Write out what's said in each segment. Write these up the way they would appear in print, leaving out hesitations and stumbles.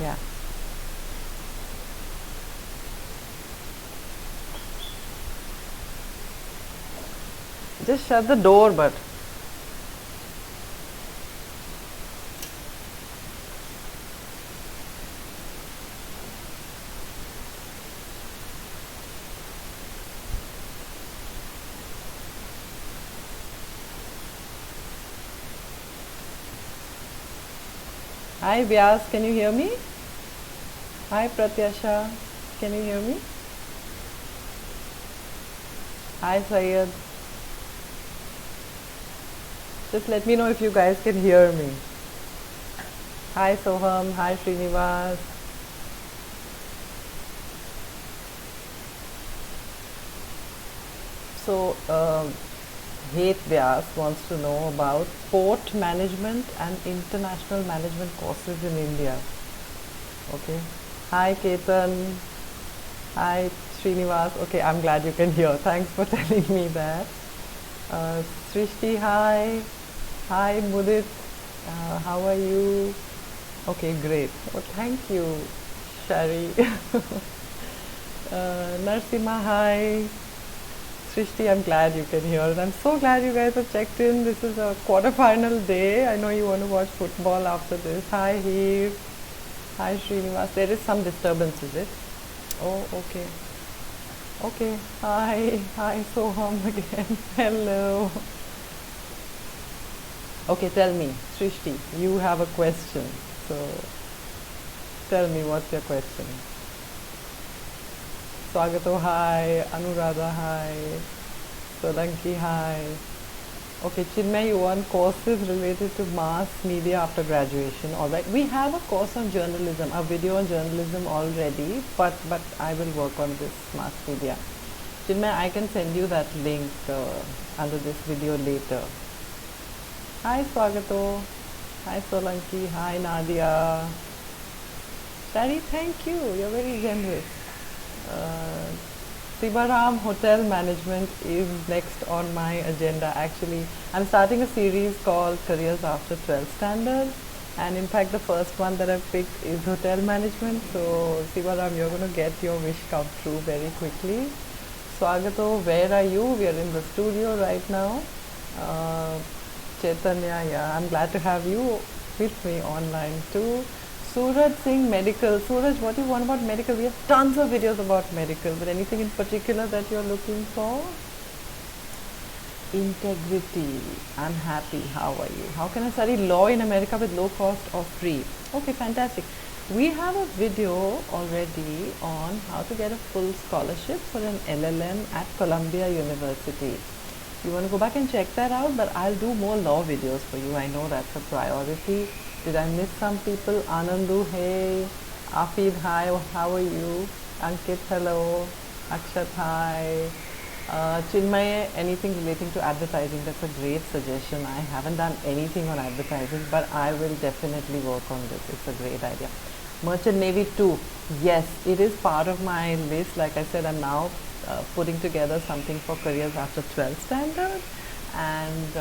Yeah. Just shut the door, but. Hi Vyas, can you hear me? Hi Pratyasha, can you hear me? Hi Syed. Just let me know if you guys can hear me. Hi Soham, hi Srinivas. So, Hate Vyas wants to know about port management and international management courses in India. Okay. Hi Ketan. Hi Srinivas. Okay, I'm glad you can hear. Thanks for telling me that. Srishti, hi. Hi Mudit. How are you? Okay, great. Oh, thank you, Shari. Narsima, hi. Srishti, I'm glad you can hear. I'm so glad you guys have checked in. This is a quarter-final day. I know you want to watch football after this. Hi, Heath. Hi, Srinivas. There is some disturbance, is it? Oh, okay. Okay. Hi. Hi, Soham again. Hello. Okay, tell me, Srishti, you have a question. So, tell me, what's your question? Swagato, hi. Anuradha, hi. Solanki, hi. Okay, Chinmay, you want courses related to mass media after graduation. All right. We have a course on journalism, a video on journalism already, but I will work on this mass media. Chinmay, I can send you that link under this video later. Hi, Swagato. Hi, Solanki. Hi, Nadia. Shari, thank you. You're very generous. Sibaram Hotel Management is next on my agenda. Actually, I'm starting a series called Careers After 12th Standard, and in fact, the first one that I've picked is Hotel Management. So, Sibaram, you're going to get your wish come true very quickly. Swagato, where are you? We are in the studio right now. Chaitanya, yeah, I'm glad to have you with me online too. Suraj Singh, medical. Suraj, what do you want about medical? We have tons of videos about medical, but anything in particular that you're looking for? Integrity. I'm happy. How are you? How can I study law in America with low cost or free? Okay, fantastic. We have a video already on how to get a full scholarship for an LLM at Columbia University. You want to go back and check that out, but I'll do more law videos for you. I know that's a priority. Did I miss some people? Anandu, hey. Afid, hi. How are you? Ankit, hello. Akshat, hi. Chinmay, anything relating to advertising? That's a great suggestion. I haven't done anything on advertising, but I will definitely work on this. It's a great idea. Merchant Navy 2. Yes, it is part of my list. Like I said, I'm now putting together something for careers after 12th standard. And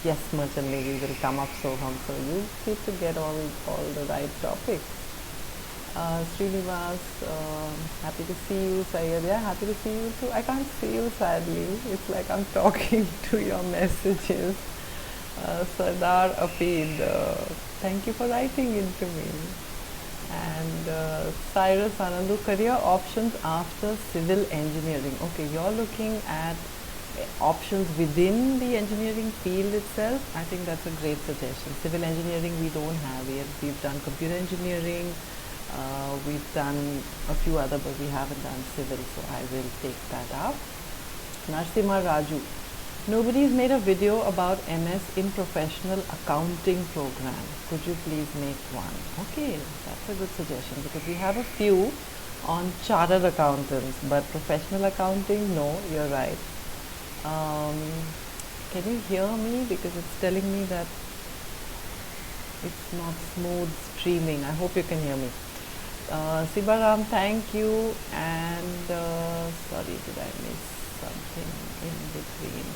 yes, Merchant Navy will come up soon. So you need to get all the right topics. Srinivas, happy to see you. Syed, yeah, happy to see you too. I can't see you sadly. It's like I'm talking to your messages. Sardar Afid, thank you for writing into me. And Cyrus Anandu, career options after civil engineering. Okay, you're looking at options within the engineering field itself. I think that's a great suggestion. Civil engineering we don't have yet. We've done computer engineering, we've done a few other, but we haven't done civil, so I will take that up. Narsimha Raju, nobody's made a video about MS in professional accounting program. Could you please make one? Okay, that's a good suggestion because we have a few on chartered accountants, but professional accounting, no, you're right. Can you hear me? Because it's telling me that it's not smooth streaming. I hope you can hear me. Sibaram, thank you. And sorry, did I miss something in between?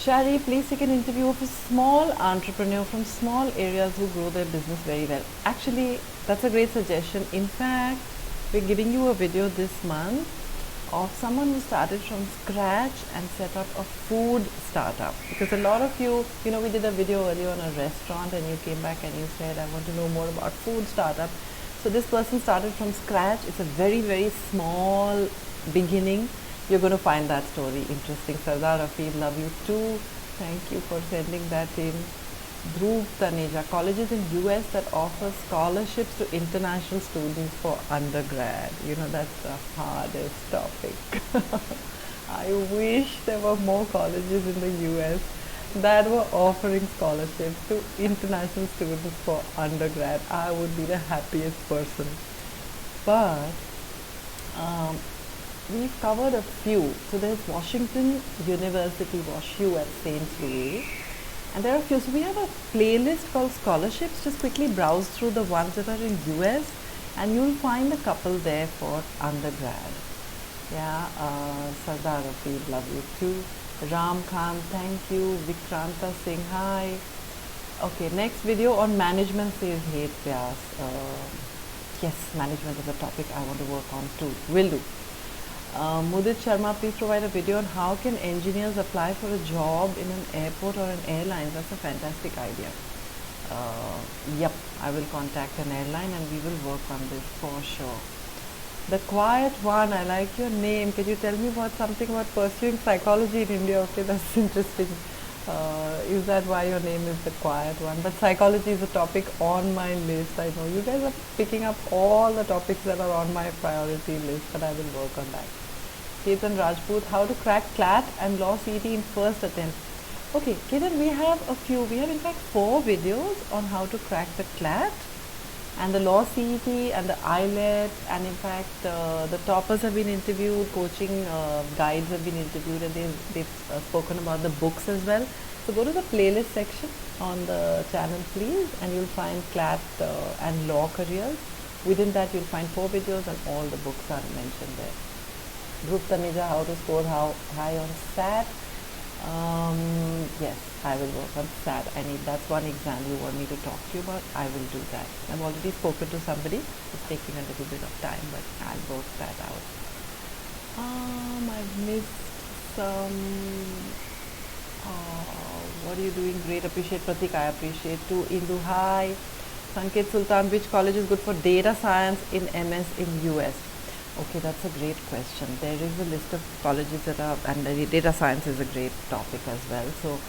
Shari, please take an interview of a small entrepreneur from small areas who grow their business very well. Actually, that's a great suggestion. In fact, we're giving you a video this month of someone who started from scratch and set up a food startup. Because a lot of you, we did a video earlier on a restaurant and you came back and you said, I want to know more about food startup. So this person started from scratch. It's a very, very small beginning. You're going to find that story interesting. Sardar Rafiq, love you too. Thank you for sending that in. Dhruv Taneja, colleges in US that offer scholarships to international students for undergrad. That's the hardest topic. I wish there were more colleges in the US that were offering scholarships to international students for undergrad. I would be the happiest person. But we've covered a few. So there's Washington University, WashU at St. Louis. And there are a few. So we have a playlist called scholarships. Just quickly browse through the ones that are in US and you'll find a couple there for undergrad. Yeah, Sardar Rafiq, love you too. Ram Khan, thank you. Vikranta Singh, hi. Okay, next video on management, says Hate Vyas. Yes, management is a topic I want to work on too. Will do. Mudit Sharma, please provide a video on how can engineers apply for a job in an airport or an airline. That's a fantastic idea. Yep, I will contact an airline and we will work on this for sure. The Quiet One, I like your name. Can you tell me something about pursuing psychology in India? Okay, that's interesting. Is that why your name is The Quiet One? But psychology is a topic on my list. I know you guys are picking up all the topics that are on my priority list, but I will work on that. Ketan Rajput, how to crack CLAT and Law CET in first attempt. Okay, Ketan, we have a few. We have in fact 4 videos on how to crack the CLAT and the Law CET and the IELTS, and in fact the toppers have been interviewed, coaching guides have been interviewed, and they've spoken about the books as well. So go to the playlist section on the channel please, and you'll find CLAT and Law careers. Within that you'll find 4 videos and all the books are mentioned there. Dhruv Taneja, how to score high on SAT. Yes, I will work on SAT. That's one exam you want me to talk to you about. I will do that. I've already spoken to somebody. It's taking a little bit of time, but I'll work that out. I've missed some. What are you doing? Great. Appreciate Pratik. I appreciate too. Indu, hi. Sanket Sultan, which college is good for data science in MS in US? Okay, that's a great question. There is a list of colleges that are, and data science is a great topic as well. So,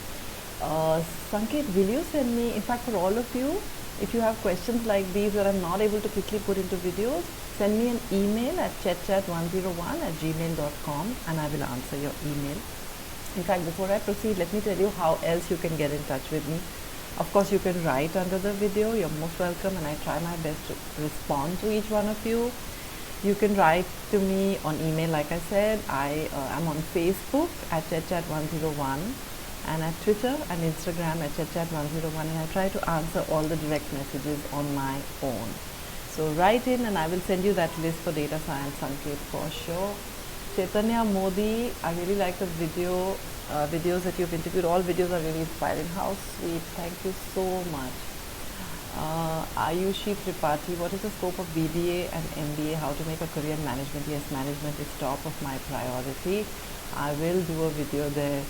Sanket, will you send me, in fact for all of you, if you have questions like these that I'm not able to quickly put into videos, send me an email at chetchat101@gmail.com and I will answer your email. In fact, before I proceed, let me tell you how else you can get in touch with me. Of course, you can write under the video. You're most welcome, and I try my best to respond to each one of you. You can write to me on email, like I said. I am on Facebook at ChetChat101 and at Twitter and Instagram at ChetChat101, and I try to answer all the direct messages on my own. So write in and I will send you that list for data science, Sanket, for sure. Chaitanya Modi, I really like the videos that you've interviewed. All videos are really inspiring. How sweet. Thank you so much. Ayushi Tripathi, what is the scope of BBA and MBA? How to make a career in management? Yes, management is top of my priority. I will do a video there.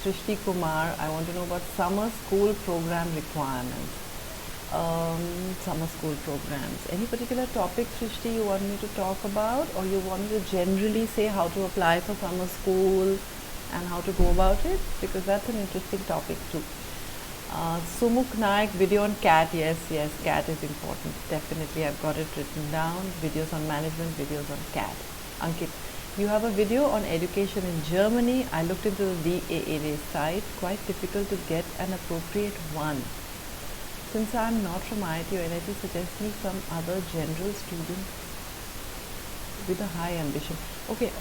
Srishti Kumar, I want to know about summer school program requirements. Summer school programs. Any particular topic, Srishti, you want me to talk about, or you want me to generally say how to apply for summer school and how to go about it? Because that's an interesting topic too. Sumuk Naik, video on CAT. Yes, CAT is important. Definitely, I've got it written down. Videos on management, videos on CAT. Ankit, you have a video on education in Germany. I looked into the DAAD site. Quite difficult to get an appropriate one. Since I'm not from IIT or NIT, suggest me some other general student with a high ambition. Okay.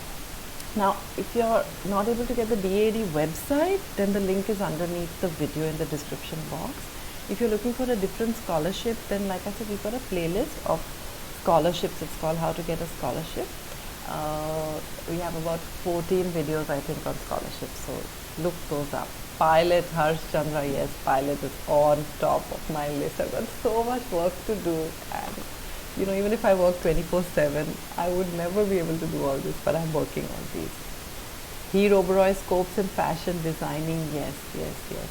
Now, if you're not able to get the DAAD website, then the link is underneath the video in the description box. If you're looking for a different scholarship, then like I said, we've got a playlist of scholarships. It's called How to Get a Scholarship. We have about 14 videos, I think, on scholarships. So Look those up. Pilot Harsh Chandra, yes, pilot is on top of my list. I've got so much work to do, and even if I work 24/7, I would never be able to do all this, but I'm working on these. Hero Oberoi scopes in fashion designing, yes, yes, yes.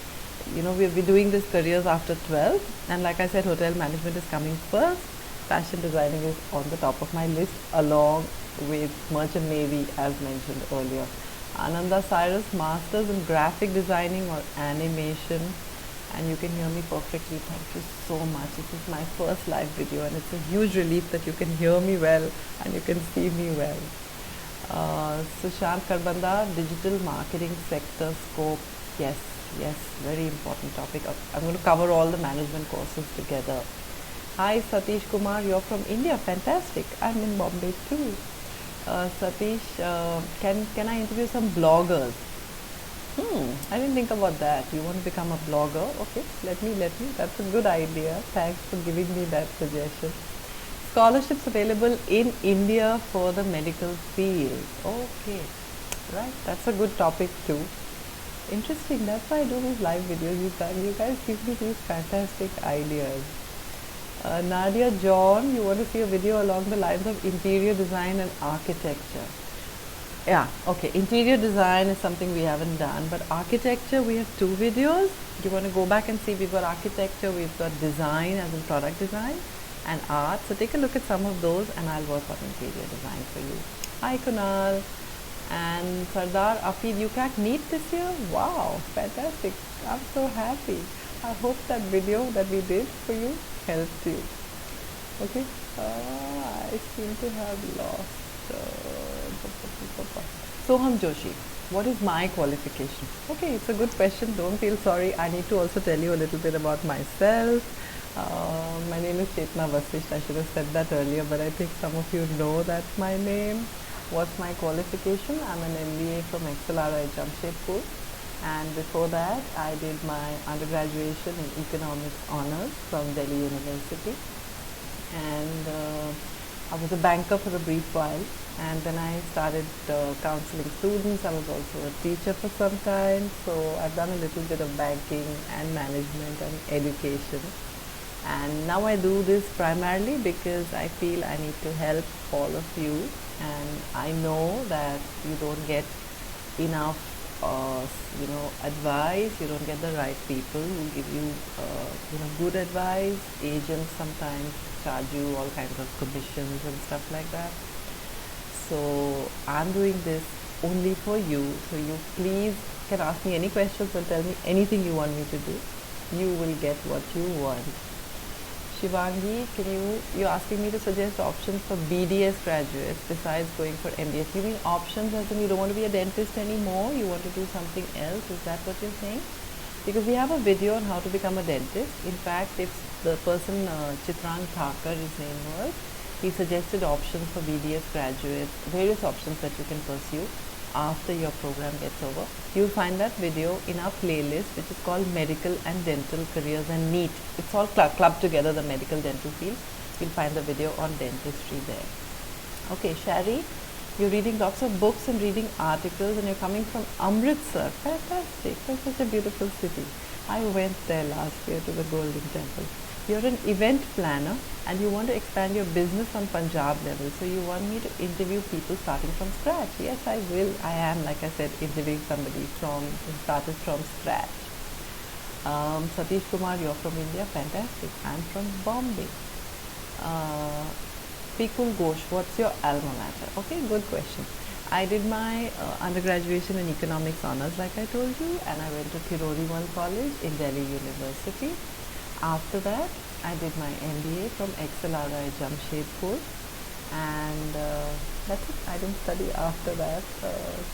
We'll be doing this careers after 12, and like I said, hotel management is coming first. Fashion designing is on the top of my list, along with merchant navy, as mentioned earlier. Ananda Cyrus, masters in graphic designing or animation, and you can hear me perfectly. Thank you so much. This is my first live video, and it's a huge relief that you can hear me well and you can see me well. Sushant Karbanda, digital marketing sector scope. Yes, yes, very important topic. I'm going to cover all the management courses together. Hi Satish Kumar, you're from India. Fantastic. I'm in Bombay too. Satish, can I interview some bloggers? I didn't think about that. You want to become a blogger? Okay, let me. That's a good idea. Thanks for giving me that suggestion. Scholarships available in India for the medical field. Okay, right. That's a good topic too. Interesting. That's why I do these live videos. You guys give me these fantastic ideas. Nadia John, you want to see a video along the lines of interior design and architecture. Yeah, okay, interior design is something we haven't done, but architecture, we have 2 videos. You want to go back and see, we've got architecture, we've got design as in product design, and art. So take a look at some of those and I'll work on interior design for you. Hi Kunal. And Sardar Afid, you cracked NEET this year? Wow, fantastic. I'm so happy. I hope that video that we did for you helped you. Okay, I seem to have lost Soham Joshi, what is my qualification? Okay, it's a good question. Don't feel sorry. I need to also tell you a little bit about myself. My name is Chetna Vasishth. I should have said that earlier, but I think some of you know that's my name. What's my qualification? I'm an MBA from XLRI Jamshedpur, and before that I did my undergraduation in economics honors from Delhi University, and I was a banker for a brief while, and then I started counseling students. I was also a teacher for some time, so I've done a little bit of banking and management and education. And now I do this primarily because I feel I need to help all of you, and I know that you don't get enough advice. You don't get the right people who give you good advice. Agents sometimes charge you all kinds of commissions and stuff like that. So I'm doing this only for you. So you please can ask me any questions or tell me anything you want me to do. You will get what you want. Shivangi, you're asking me to suggest options for BDS graduates besides going for MBS. You mean options as in you don't want to be a dentist anymore? You want to do something else? Is that what you're saying? Because we have a video on how to become a dentist. In fact, if the person, Chitrang Thakur, his name was, he suggested options for BDS graduates, various options that you can pursue after your program gets over. You'll find that video in our playlist, which is called Medical and Dental Careers and NEET. It's all clubbed together, the medical dental field. You'll find the video on dentistry there. Okay, Shari, you're reading lots of books and reading articles, and you're coming from Amritsar. Fantastic. That's such a beautiful city. I went there last year to the Golden Temple. You're an event planner and you want to expand your business on Punjab level. So you want me to interview people starting from scratch. Yes, I will. I am, like I said, interviewing somebody who started from scratch. Satish Kumar, you're from India. Fantastic. I'm from Bombay. Pikul Ghosh, what's your alma mater? Okay, good question. I did my undergraduation in economics honors, like I told you, and I went to Thirorimal College in Delhi University. After that, I did my MBA from XLRI Jamshedpur, and that's it. I didn't study after that.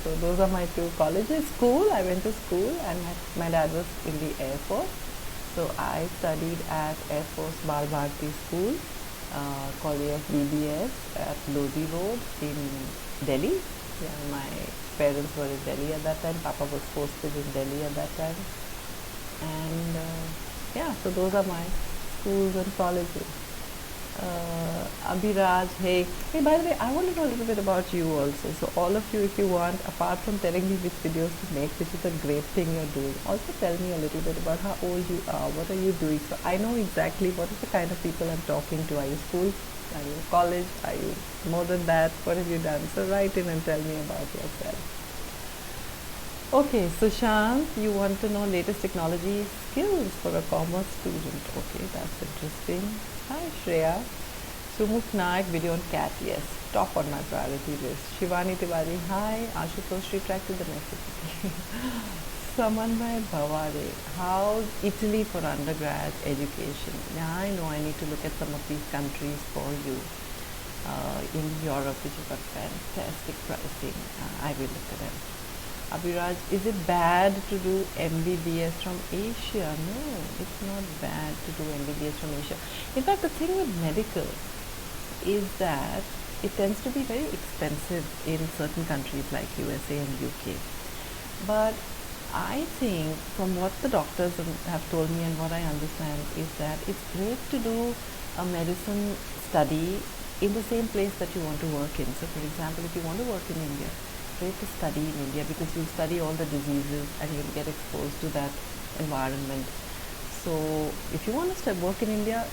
So those are my 2 colleges. School, I went to school, and my dad was in the Air Force. So I studied at Air Force Bal Bharti School, called AFBBS at Lodi Road in Delhi. Yeah, my parents were in Delhi at that time. Papa was posted in Delhi at that time. And yeah, so those are my schools and colleges. Abhiraj, hey. Hey, by the way, I want to know a little bit about you also. So, all of you, if you want, apart from telling me which videos to make, which is a great thing you're doing, also tell me a little bit about how old you are, what are you doing. So, I know exactly what is the kind of people I'm talking to. Are you school? Are you college? Are you more than that? What have you done? So, write in and tell me about yourself. Okay, Sushant, you want to know latest technology skills for a commerce student. Okay, that's interesting. Hi, Shreya. Sumukh Naik, video on cat. Yes, top on my priority list. Shivani Tiwari, hi. Ashutosh retracted the necessity. Samanvay Bhavare, how Italy for undergrad education. Yeah, I know I need to look at some of these countries for you. In Europe, which has got fantastic pricing. I will look at them. Abhiraj, is it bad to do MBBS from Asia? No, it's not bad to do MBBS from Asia. In fact, the thing with medical is that it tends to be very expensive in certain countries like USA and UK. But I think from what the doctors have told me and what I understand is that it's great to do a medicine study in the same place that you want to work in. So for example, if you want to work in India, great to study in India because you'll study all the diseases and you'll get exposed to that environment. So if you want to work in India,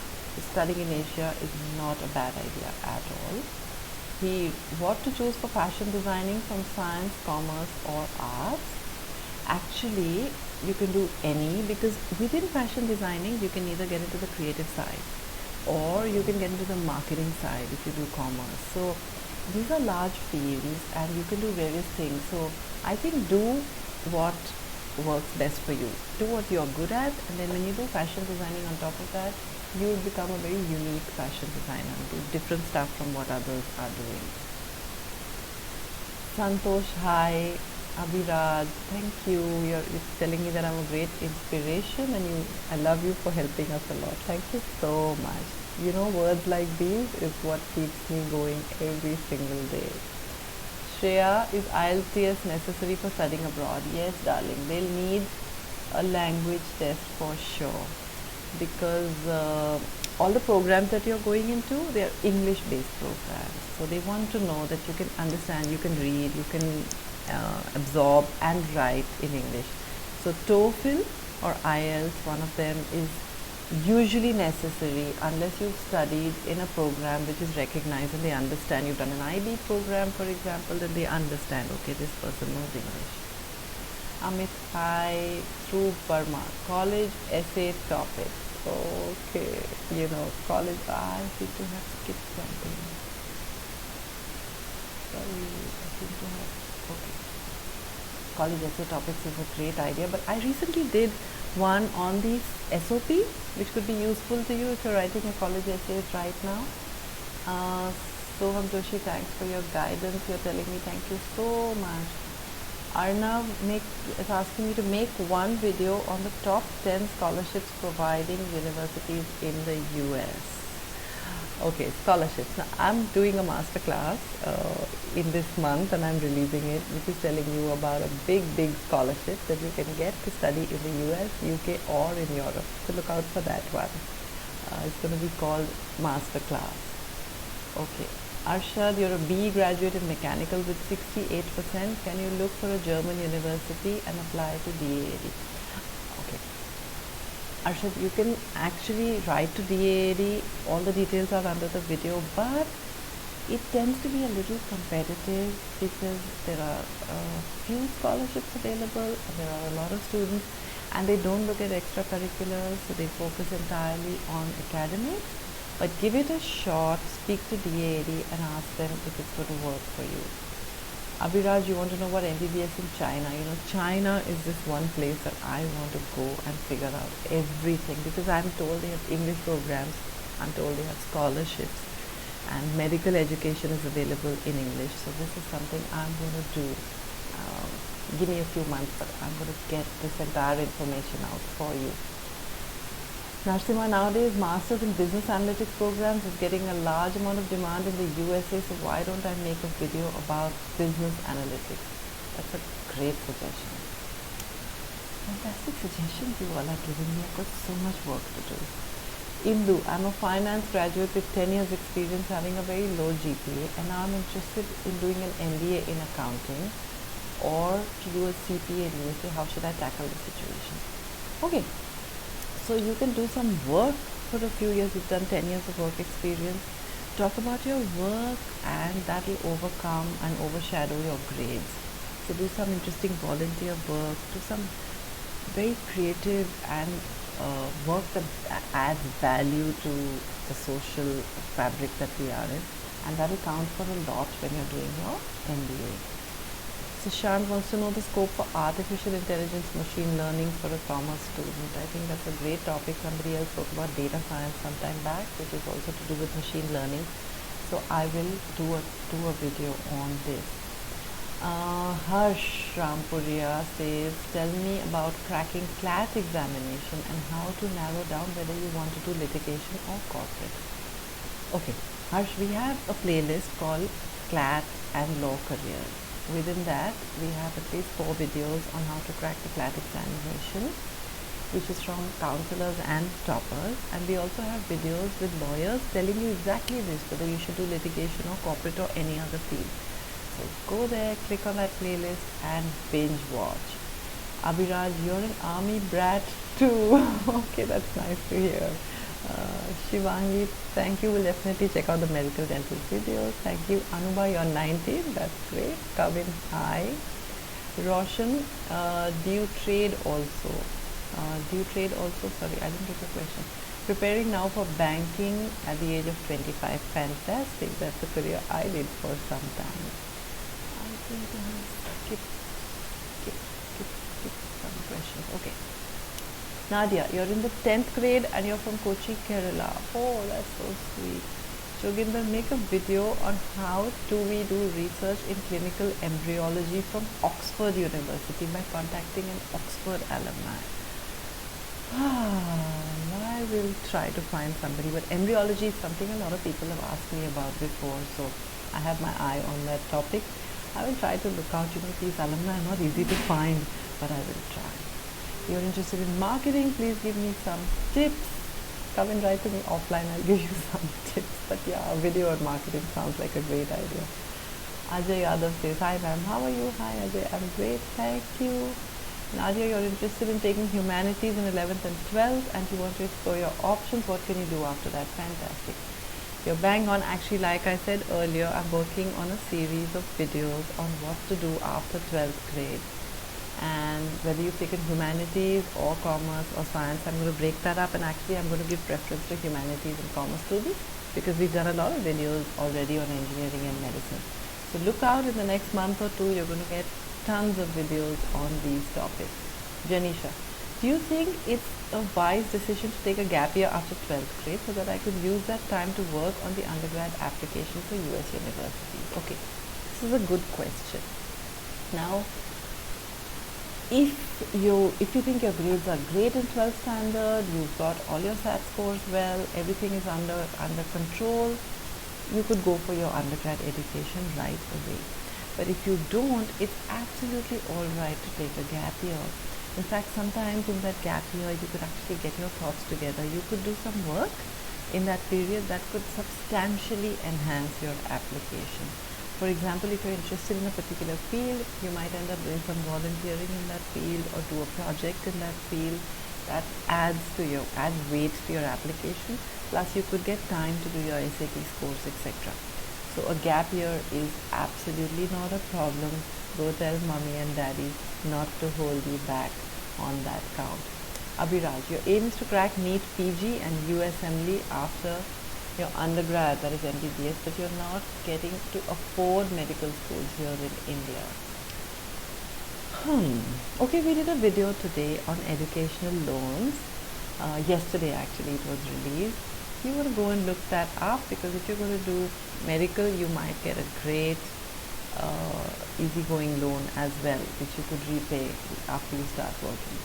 studying in Asia is not a bad idea at all. What to choose for fashion designing from science, commerce or arts? Actually, you can do any because within fashion designing, you can either get into the creative side or you can get into the marketing side if you do commerce. So these are large fields and you can do various things. So I think do what works best for you. Do what you're good at, and then when you do fashion designing on top of that, you will become a very unique fashion designer and do different stuff from what others are doing. Santosh, hi. Abhiraj, thank you. You're telling me that I'm a great inspiration and I love you for helping us a lot. Thank you so much. You know, words like these is what keeps me going every single day. Shreya, is IELTS necessary for studying abroad? Yes, darling. They'll need a language test for sure because all the programs that you're going into, they are English-based programs. So they want to know that you can understand, you can read, you can absorb and write in English. So TOEFL or IELTS, one of them is usually necessary unless you've studied in a program which is recognized and they understand. You've done an IB program, for example, then they understand, okay, this person knows English. Amit, hi, through Burma, college essay topic. Okay, you know, college, I seem to have skipped something. Sorry, I seem to have, okay. College essay topics is a great idea, but I recently did one on the SOP, which could be useful to you if you're writing a college essay right now. Soham Joshi, thanks for your guidance. You're telling me thank you so much. Arnav is asking me to make one video on the top 10 scholarships providing universities in the US. Okay, scholarships. Now, I'm doing a master class in this month and I'm releasing it, which is telling you about a big scholarship that you can get to study in the US, UK or in Europe. So look out for that one. It's going to be called master class. Okay. Arshad, you're a B graduate in mechanical with 68%. Can you look for a German university and apply to DAAD? Okay. Arshad, you can actually write to DAAD. All the details are under the video, but it tends to be a little competitive because there are a few scholarships available and there are a lot of students and they don't look at extracurriculars, so they focus entirely on academics. But give it a shot, speak to DAAD and ask them if it's going to work for you. Abhiraj, you want to know what MBBS in China? You know, China is this one place that I want to go and figure out everything because I'm told they have English programs, I'm told they have scholarships and medical education is available in English. So this is something I'm going to do. Give me a few months, but I'm going to get this entire information out for you. Narasimha, nowadays Masters in Business Analytics programs is getting a large amount of demand in the USA, so why don't I make a video about business analytics? That's a great suggestion. Fantastic suggestions you all are giving me. I've got so much work to do. Indu, I'm a finance graduate with 10 years experience having a very low GPA, and now I'm interested in doing an MBA in accounting or to do a CPA in USA. How should I tackle the situation? Okay, so you can do some work for a few years. You've done 10 years of work experience. Talk about your work, and that will overcome and overshadow your grades. So do some interesting volunteer work, do some very creative and work that adds value to the social fabric that we are in, and that will count for a lot when you're doing your MBA. So Shant wants to know the scope for artificial intelligence, machine learning for a commerce student. I think that's a great topic. Somebody else spoke about data science some time back, which is also to do with machine learning. So I will do a video on this. Harsh Rampuria says, tell me about cracking CLAT examination and how to narrow down whether you want to do litigation or corporate. Okay, Harsh, we have a playlist called CLAT and Law Career. Within that, we have at least 4 videos on how to crack the CLAT examination, which is from counselors and toppers. And we also have videos with lawyers telling you exactly this, whether you should do litigation or corporate or any other field. So go there, click on that playlist and binge watch. Abhiraj, you're an army brat too. Okay, that's nice to hear. Shivangi, thank you. We'll definitely check out the medical dental videos. Thank you. Anuba, you're 19. That's great. Kavin, hi. Roshan, do you trade also? Sorry, I didn't get the question. Preparing now for banking at the age of 25. Fantastic. That's a career I did for some time. I think I skip some questions. Okay. Nadia, you're in the 10th grade and you're from Kochi, Kerala. Oh, that's so sweet. Joginder, make a video on how do we do research in clinical embryology from Oxford University by contacting an Oxford alumni. I will try to find somebody, but embryology is something a lot of people have asked me about before, so I have my eye on that topic. I will try to look out. These alumni are not easy to find, but I will try. You're interested in marketing, please give me some tips. Come and write to me offline, I'll give you some tips. But yeah, video on marketing sounds like a great idea. Ajay Yadav says, hi ma'am, how are you? Hi Ajay, I'm great, thank you. Nadia, you're interested in taking humanities in 11th and 12th and you want to explore your options. What can you do after that? Fantastic. You're bang on. Actually, like I said earlier, I'm working on a series of videos on what to do after 12th grade. And whether you've taken humanities or commerce or science, I'm going to break that up, and actually I'm going to give preference to humanities and commerce students because we've done a lot of videos already on engineering and medicine. So look out, in the next month or two you're going to get tons of videos on these topics. Janisha, do you think it's a wise decision to take a gap year after 12th grade so that I could use that time to work on the undergrad application for US universities? Okay, this is a good question. Now, if you think your grades are great in 12th standard, you've got all your SAT scores well, everything is under control, you could go for your undergrad education right away. But if you don't, it's absolutely alright to take a gap year. In fact, sometimes in that gap year, you could actually get your thoughts together. You could do some work in that period that could substantially enhance your application. For example, if you're interested in a particular field, you might end up doing some volunteering in that field or do a project in that field that adds weight to your application. Plus, you could get time to do your SAT scores, etc. So a gap year is absolutely not a problem. Go tell mommy and daddy not to hold you back on that count. Abhiraj, your aim is to crack NEET PG and USMLE after your undergrad, that is MBBS, but you're not getting to afford medical schools here in India. Okay, we did a video today on educational loans. Yesterday actually it was released. You want to go and look that up, because if you're going to do medical, you might get a great easygoing loan as well, which you could repay after you start working.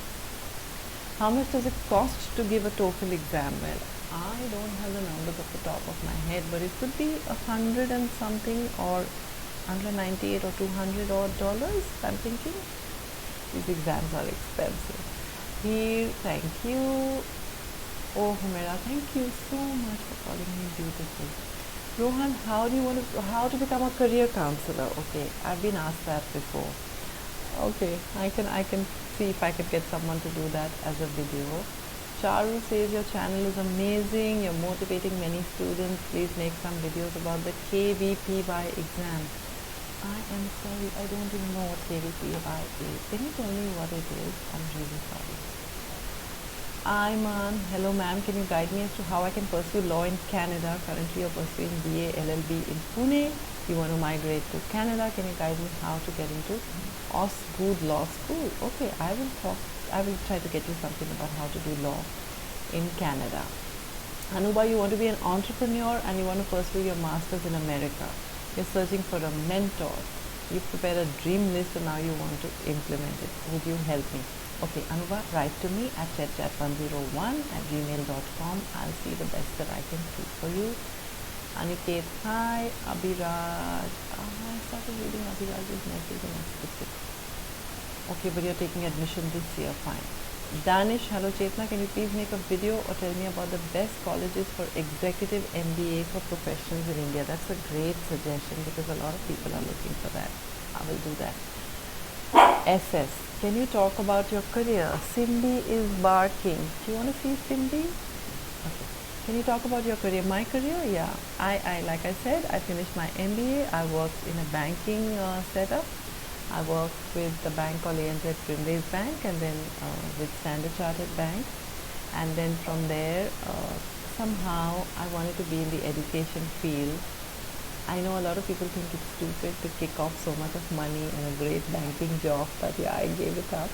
How much does it cost to give a TOEFL exam? Well, I don't have the numbers off the top of my head, but it could be $100 and something, or $198 or $200 odd dollars, I'm thinking. These exams are expensive. Here, thank you. Oh, Humera, thank you so much for calling me beautiful. Rohan, how to become a career counselor? Okay, I've been asked that before. Okay, I can see if I could get someone to do that as a video. Charu says your channel is amazing. You're motivating many students. Please make some videos about the KVPY exam. I am sorry, I don't even know what KVPY is. Can you tell me what it is? I'm really sorry. Ayman, hello ma'am, can you guide me as to how I can pursue law in Canada? Currently you're pursuing BA LLB in Pune. You want to migrate to Canada. Can you guide me how to get into Osgood Law School? Okay, I will try to get you something about how to do law in Canada. Anuba, you want to be an entrepreneur and you want to pursue your masters in America. You're searching for a mentor. You've prepared a dream list and now you want to implement it. Would you help me? Okay, Anuba, write to me at chetchat101@gmail.com. I'll see the best that I can do for you. Aniket, hi. Abhiraj. I started reading Abhiraj's message and I skipped it. Okay, but you're taking admission this year, fine. Danish, hello Chetna, can you please make a video or tell me about the best colleges for executive MBA for professionals in India? That's a great suggestion because a lot of people are looking for that. I will do that. SS, can you talk about your career? Cindy is barking. Do you want to see Cindy? Okay. Can you talk about your career? My career? Yeah. I like I said, I finished my MBA. I worked in a banking setup. I worked with the bank called ANZ Primrose Bank and then with Standard Chartered Bank. And then from there, somehow I wanted to be in the education field. I know a lot of people think it's stupid to kick off so much of money and a great banking job, but yeah, I gave it up.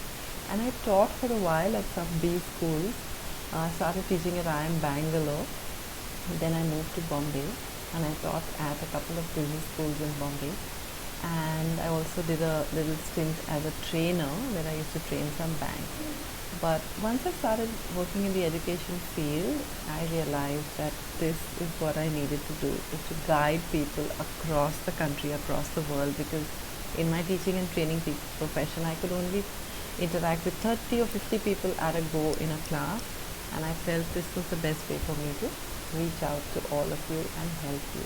And I taught for a while at some B schools. I started teaching at IIM Bangalore. Then I moved to Bombay and I taught at a couple of business schools in Bombay. And I also did a little stint as a trainer where I used to train some banks. But once I started working in the education field, I realized that this is what I needed to do, is to guide people across the country, across the world, because in my teaching and training profession, I could only interact with 30 or 50 people at a go in a class, and I felt this was the best way for me to reach out to all of you and help you.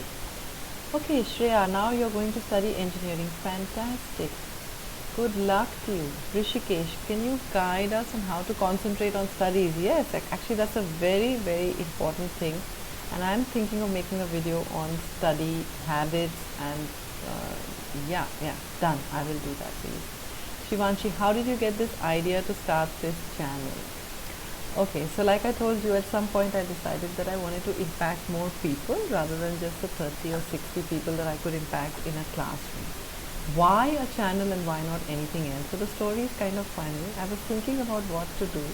Okay, Shreya, now you're going to study engineering. Fantastic. Good luck to you. Rishikesh, can you guide us on how to concentrate on studies? Yes, actually that's a very, very important thing. And I'm thinking of making a video on study habits and yeah, done. I will do that for you. Shivanshi, how did you get this idea to start this channel? Okay, so like I told you, at some point I decided that I wanted to impact more people rather than just the 30 or 60 people that I could impact in a classroom. Why a channel and why not anything else? So the story is kind of funny. I was thinking about what to do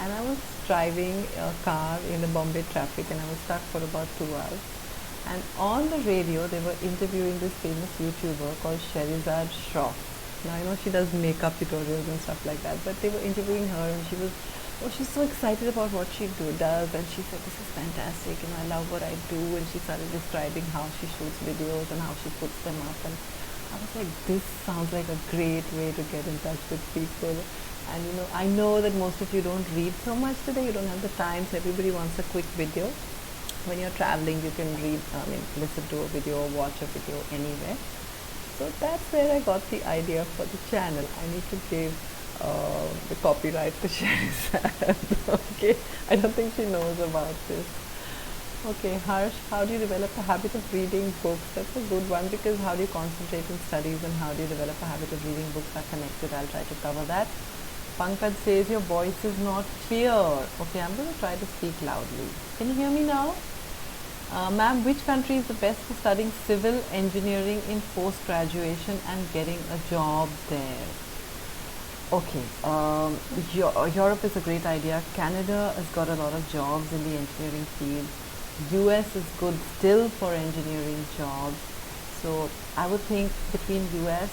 and I was driving a car in the Bombay traffic and I was stuck for about 2 hours. And on the radio they were interviewing this famous YouTuber called Sherizad Shroff. Now I know she does makeup tutorials and stuff like that, but they were interviewing her and she's so excited about what she does, and she said, this is fantastic, I love what I do, and she started describing how she shoots videos and how she puts them up, and I was like, this sounds like a great way to get in touch with people. And I know that most of you don't read so much today, you don't have the time, so everybody wants a quick video. When you're traveling, you can listen to a video or watch a video anywhere. So that's where I got the idea for the channel. I need to give the copyright to Sherizad. Okay, I don't think she knows about this. Okay, Harsh, how do you develop a habit of reading books? That's a good one, because how do you concentrate in studies and how do you develop a habit of reading books are connected. I'll try to cover that. Pankaj says your voice is not clear. Okay, I'm going to try to speak loudly. Can you hear me now? Ma'am, which country is the best for studying civil engineering in post-graduation and getting a job there? Okay, Europe is a great idea. Canada has got a lot of jobs in the engineering field. US is good still for engineering jobs. So I would think between US,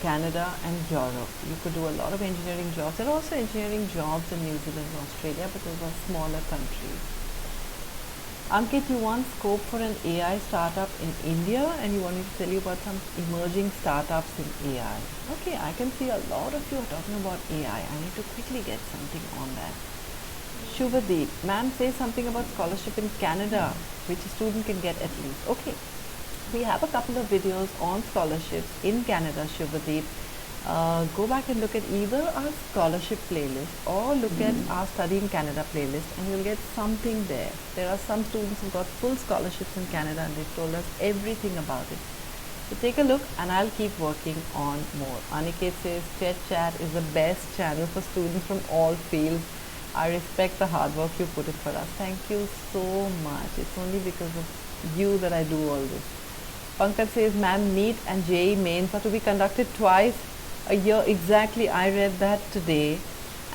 Canada and Europe, you could do a lot of engineering jobs. There are also engineering jobs in New Zealand and Australia, but those are smaller countries. Ankit, you want scope for an AI startup in India and you want me to tell you about some emerging startups in AI. Okay, I can see a lot of you are talking about AI. I need to quickly get something on that. Shubhadeep, ma'am says something about scholarship in Canada, which a student can get at least. Okay, we have a couple of videos on scholarships in Canada, Shubhadeep. Go back and look at either our scholarship playlist or look at our Study in Canada playlist, and you'll get something there. There are some students who got full scholarships in Canada and they've told us everything about it. So take a look and I'll keep working on more. Aniket says ChetChat is the best channel for students from all fields. I respect the hard work you put in for us. Thank you so much. It's only because of you that I do all this. Pankaj says, ma'am, NEET and JEE mains are to be conducted twice a year. Exactly, I read that today.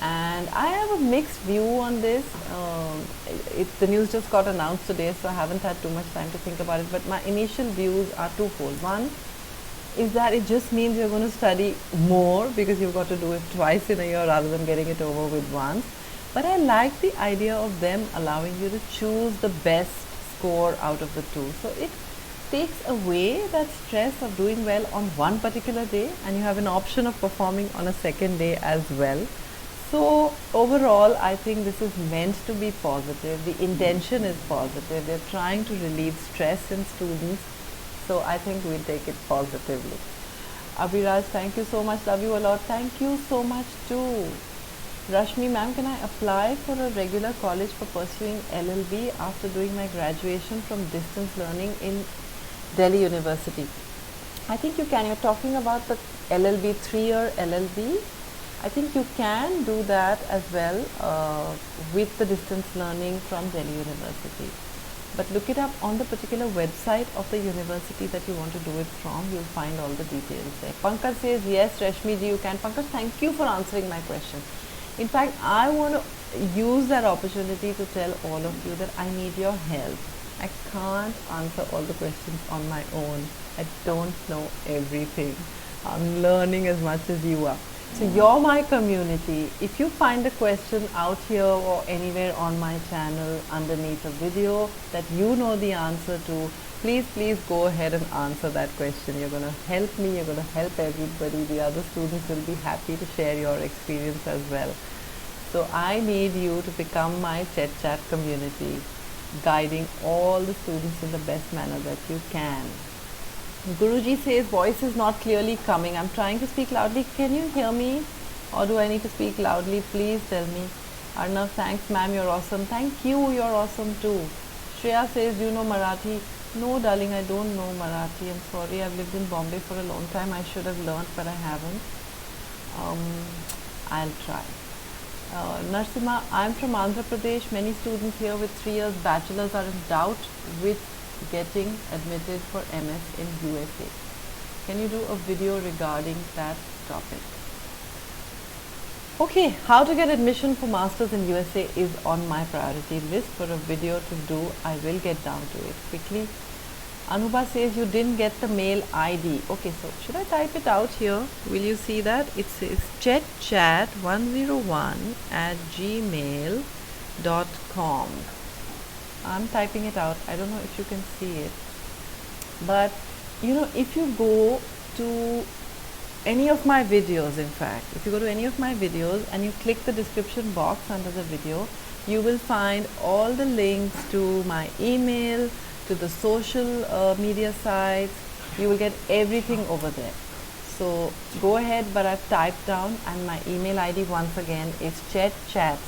And I have a mixed view on this. The news just got announced today, so I haven't had too much time to think about it. But my initial views are twofold. One is that it just means you're going to study more because you've got to do it twice in a year rather than getting it over with once. But I like the idea of them allowing you to choose the best score out of the two. So it takes away that stress of doing well on one particular day, and you have an option of performing on a second day as well. So overall, I think this is meant to be positive. The intention is positive. They're trying to relieve stress in students. So I think we'll take it positively. Abhiraj, thank you so much. Love you a lot. Thank you so much too. Rashmi, ma'am, can I apply for a regular college for pursuing LLB after doing my graduation from distance learning in Delhi University? I think you can. You're talking about the LLB, 3-year LLB. I think you can do that as well with the distance learning from Delhi University. But look it up on the particular website of the university that you want to do it from. You'll find all the details there. Pankaj says, yes, Rashmi ji, you can. Pankaj, thank you for answering my question. In fact, I want to use that opportunity to tell all of you that I need your help. I can't answer all the questions on my own. I don't know everything. I'm learning as much as you are. So you're my community. If you find a question out here or anywhere on my channel underneath a video that you know the answer to, please go ahead and answer that question. You're going to help me, you're going to help everybody. The other students will be happy to share your experience as well. So I need you to become my ChetChat community, guiding all the students in the best manner that you can. Guruji says voice is not clearly coming. I'm trying to speak loudly. Can you hear me? Or do I need to speak loudly? Please tell me. Arnav, thanks ma'am, you're awesome. Thank you, you're awesome too. Shreya says, do you know Marathi? No darling, I don't know Marathi. I'm sorry, I've lived in Bombay for a long time. I should have learnt, but I haven't. I'll try. Narsimha, I'm from Andhra Pradesh. Many students here with 3 years bachelors are in doubt with getting admitted for MS in USA. Can you do a video regarding that topic? Okay, how to get admission for masters in USA is on my priority list for a video to do. I will get down to it quickly. Anubha says you didn't get the mail ID. Okay, so should I type it out here? Will you see that? It says chetchat101@gmail.com. I'm typing it out. I don't know if you can see it. But, you know, if you go to any of my videos, in fact, if you go to any of my videos and you click the description box under the video, you will find all the links to my email, to the social media sites. You will get everything over there. So go ahead, but I've typed down, and my email ID once again is ChetChat,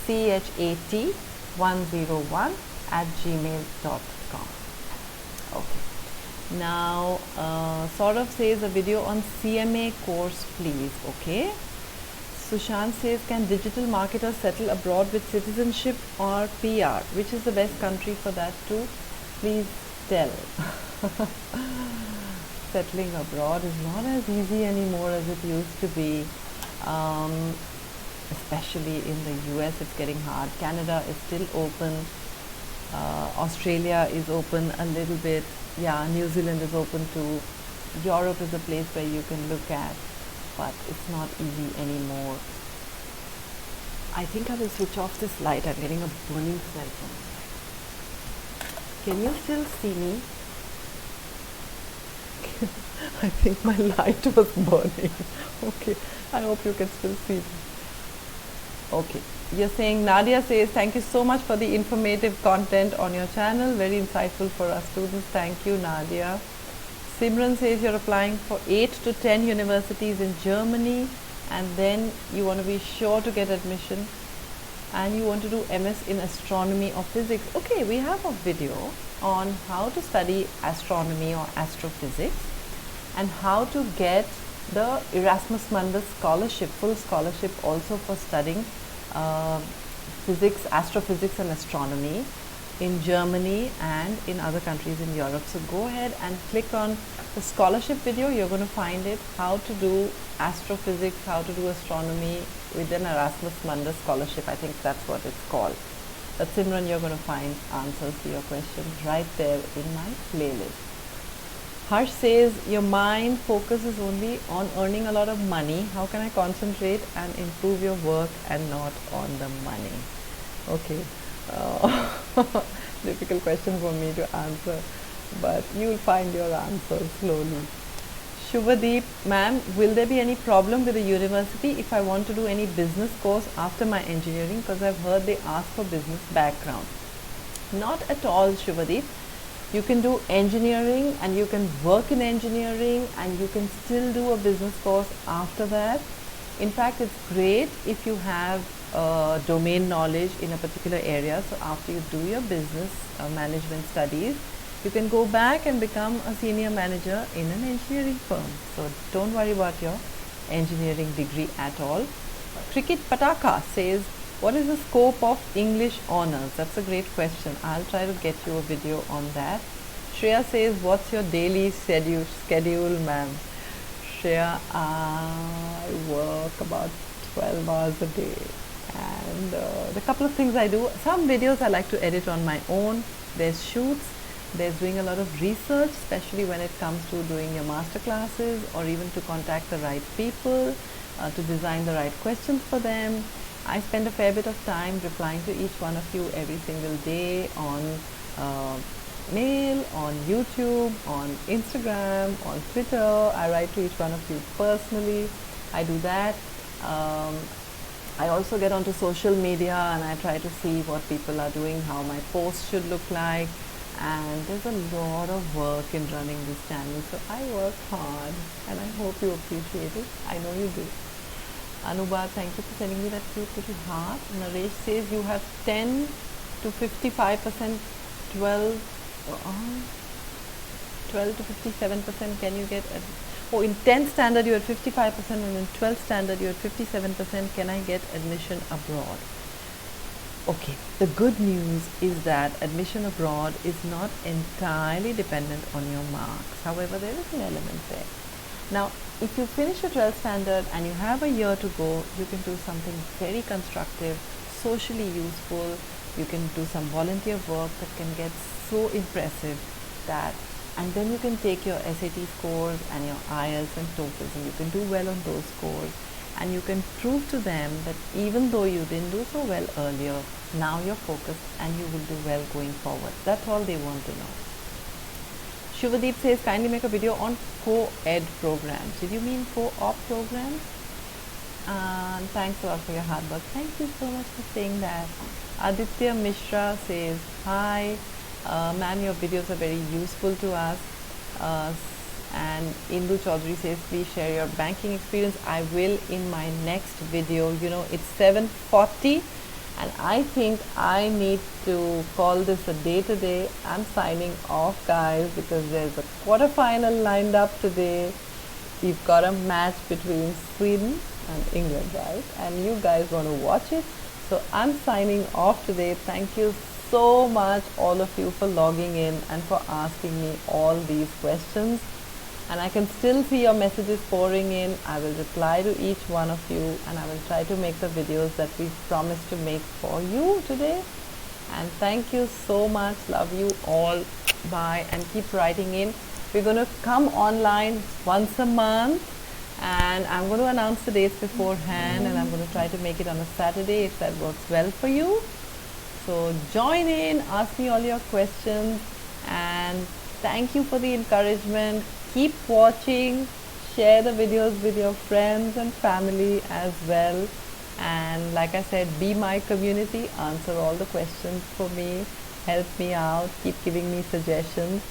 ChetChat101@gmail.com. Okay. Now, Saurav says a video on CMA course, please. Okay. Sushant says, can digital marketers settle abroad with citizenship or PR? Which is the best country for that too? Please tell. Settling abroad is not as easy anymore as it used to be. Especially in the US, it's getting hard. Canada is still open. Australia is open a little bit. Yeah, New Zealand is open too. Europe is a place where you can look at, but it's not easy anymore. I think I will switch off this light. I'm getting a burning smell from it. Can you still see me? I think my light was burning. Okay, I hope you can still see me. Okay. You're saying, Nadia says, thank you so much for the informative content on your channel. Very insightful for our students. Thank you, Nadia. Simran says you're applying for 8 to 10 universities in Germany, and then you want to be sure to get admission, and you want to do MS in astronomy or physics. Okay, we have a video on how to study astronomy or astrophysics and how to get the Erasmus Mundus scholarship, full scholarship also for studying physics, astrophysics and astronomy in Germany and in other countries in Europe. So go ahead and click on the scholarship video. You're going to find it, how to do astrophysics, how to do astronomy with an Erasmus Mundus scholarship. I think that's what it's called. But Simran, you're going to find answers to your questions right there in my playlist. Harsh says, your mind focuses only on earning a lot of money. How can I concentrate and improve your work and not on the money? Okay. Difficult question for me to answer, but you will find your answer slowly. Shubhadeep, ma'am, will there be any problem with the university if I want to do any business course after my engineering? Because I've heard they ask for business background. Not at all, Shubhadeep. You can do engineering and you can work in engineering and you can still do a business course after that. In fact, it's great if you have domain knowledge in a particular area. So after you do your business management studies, you can go back and become a senior manager in an engineering firm. So don't worry about your engineering degree at all. Cricket Pataka says, what is the scope of English honors? That's a great question. I'll try to get you a video on that. Shreya says, what's your daily schedule, ma'am? Shreya, I work about 12 hours a day, and the couple of things I do, some videos I like to edit on my own. There's shoots, there's doing a lot of research, especially when it comes to doing your master classes or even to contact the right people, to design the right questions for them. I spend a fair bit of time replying to each one of you every single day on mail, on YouTube, on Instagram, on Twitter. I write to each one of you personally. I do that. I also get onto social media and I try to see what people are doing, how my posts should look like. And there's a lot of work in running this channel. So I work hard and I hope you appreciate it. I know you do. Anubha, thank you for sending me that cute little heart. Naresh says you have 10 to 55%, 12 to 57%. Can you get in 10th standard you had 55% and in 12th standard you had 57%. Can I get admission abroad? Okay, the good news is that admission abroad is not entirely dependent on your marks. However, there is an element there. Now, if you finish your 12th standard and you have a year to go, you can do something very constructive, socially useful. You can do some volunteer work that can get so impressive that, and then you can take your SAT scores and your IELTS and TOEFLs and you can do well on those scores, and you can prove to them that even though you didn't do so well earlier, now you're focused and you will do well going forward. That's all they want to know. Shubhadeep says, kindly make a video on co-ed programs. Did you mean co-op programs? And thanks a lot for your hard work. Thank you so much for saying that. Aditya Mishra says, hi, ma'am, your videos are very useful to us. And Indu Chaudhary says, please share your banking experience. I will in my next video. You know, it's 7:40 and I think I need to call this a day today. I'm signing off, guys, because there's a quarterfinal lined up today. We've got a match between Sweden and England, right? And you guys want to watch it. So I'm signing off today. Thank you so much, all of you, for logging in and for asking me all these questions. And I can still see your messages pouring in. I will reply to each one of you and I will try to make the videos that we promised to make for you today. And thank you so much. Love you all. Bye. And keep writing in. We're going to come online once a month and I'm going to announce the dates beforehand and I'm going to try to make it on a Saturday if that works well for you. So join in, ask me all your questions, and thank you for the encouragement. Keep watching, share the videos with your friends and family as well. And like I said, be my community, answer all the questions for me, help me out, keep giving me suggestions,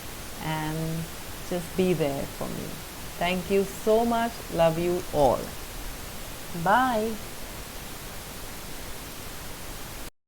and just be there for me. Thank you so much. Love you all. Bye.